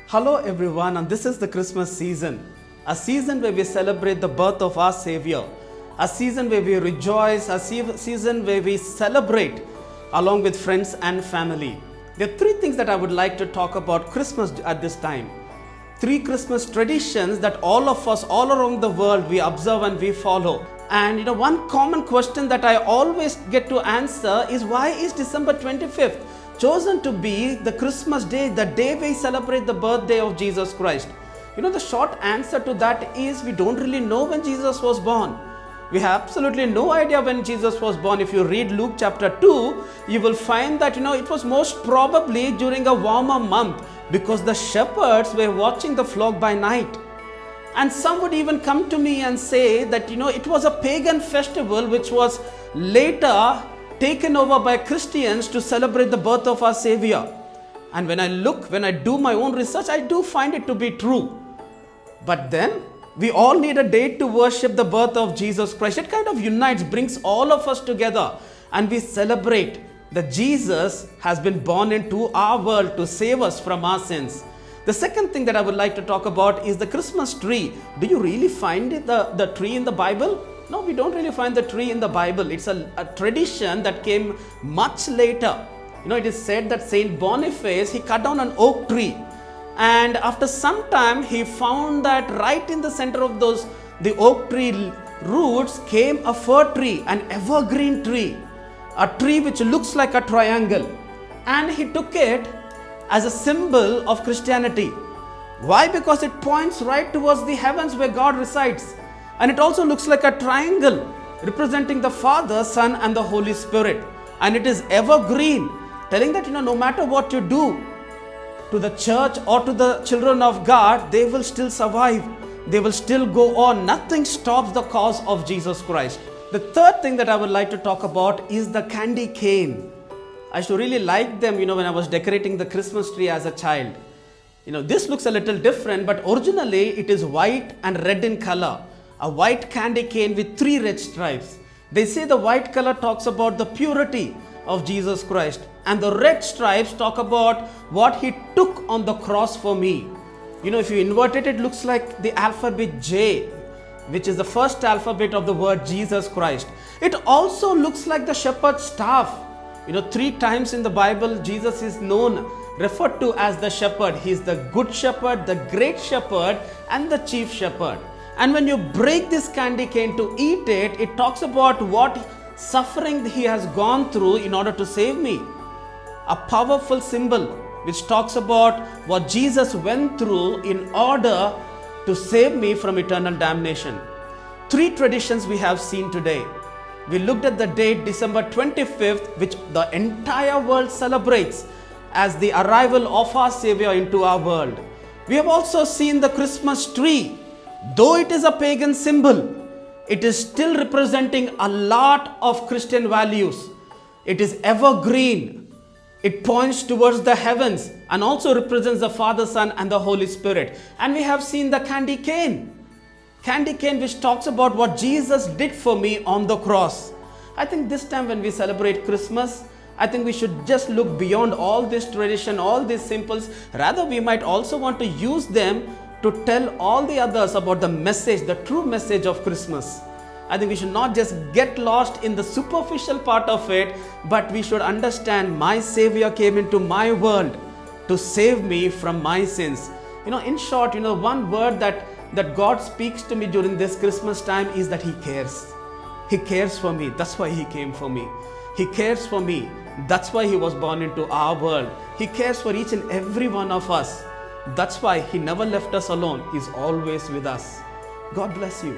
Hello everyone, and this is the Christmas season. A season where we celebrate the birth of our Savior. A season where we rejoice, a season where we celebrate along with friends and family. There are three things that I would like to talk about Christmas at this time. Three Christmas traditions that all of us all around the world we observe and we follow. And one common question that I always get to answer is, why is December 25th chosen to be the Christmas day, the day we celebrate the birthday of Jesus Christ? The short answer to that is, we don't really know when Jesus was born. We have absolutely no idea when Jesus was born. If you read Luke chapter 2, you will find that it was most probably during a warmer month, because the shepherds were watching the flock by night. And some would even come to me and say that it was a pagan festival which was later taken over by Christians to celebrate the birth of our Savior. And when I do my own research, I do find it to be true. But then we all need a day to worship the birth of Jesus Christ. It kind of unites, brings all of us together, and we celebrate that Jesus has been born into our world to save us from our sins. The second thing that I would like to talk about is the Christmas tree. Do you really find the tree in the Bible? No, we don't really find the tree in the Bible. It's a tradition that came much later. It is said that Saint Boniface, he cut down an oak tree. And after some time, he found that right in the center of the oak tree roots came a fir tree, an evergreen tree, a tree which looks like a triangle. And he took it as a symbol of Christianity. Why? Because it points right towards the heavens where God resides. And it also looks like a triangle representing the Father, Son and the Holy Spirit. And it is evergreen, telling that no matter what you do to the church or to the children of God, they will still survive. They will still go on. Nothing stops the cause of Jesus Christ. The third thing that I would like to talk about is the candy cane. I used to really like them, when I was decorating the Christmas tree as a child. This looks a little different, but originally it is white and red in color. A white candy cane with 3 red stripes. They say the white color talks about the purity of Jesus Christ, and the red stripes talk about what he took on the cross for me. If you invert it, it looks like the alphabet J, which is the first alphabet of the word Jesus Christ. It also looks like the shepherd's staff. 3 times in the Bible, Jesus is referred to as the shepherd. He is the good shepherd, the great shepherd, and the chief shepherd. And when you break this candy cane to eat it, it talks about what suffering he has gone through in order to save me. A powerful symbol which talks about what Jesus went through in order to save me from eternal damnation. 3 traditions we have seen today. We looked at the date December 25th, which the entire world celebrates as the arrival of our Savior into our world. We have also seen the Christmas tree. Though it is a pagan symbol, it is still representing a lot of Christian values. It is evergreen. It points towards the heavens and also represents the Father, Son and the Holy Spirit. And we have seen the candy cane. Candy cane which talks about what Jesus did for me on the cross. I think this time when we celebrate Christmas, I think we should just look beyond all this tradition, all these symbols. Rather, we might also want to use them to tell all the others about the message, the true message of Christmas. I think we should not just get lost in the superficial part of it, but we should understand my Savior came into my world to save me from my sins. In short, one word that God speaks to me during this Christmas time is that He cares. He cares for me. That's why He came for me. He cares for me. That's why He was born into our world. He cares for each and every one of us. That's why He never left us alone. He's always with us. God bless you.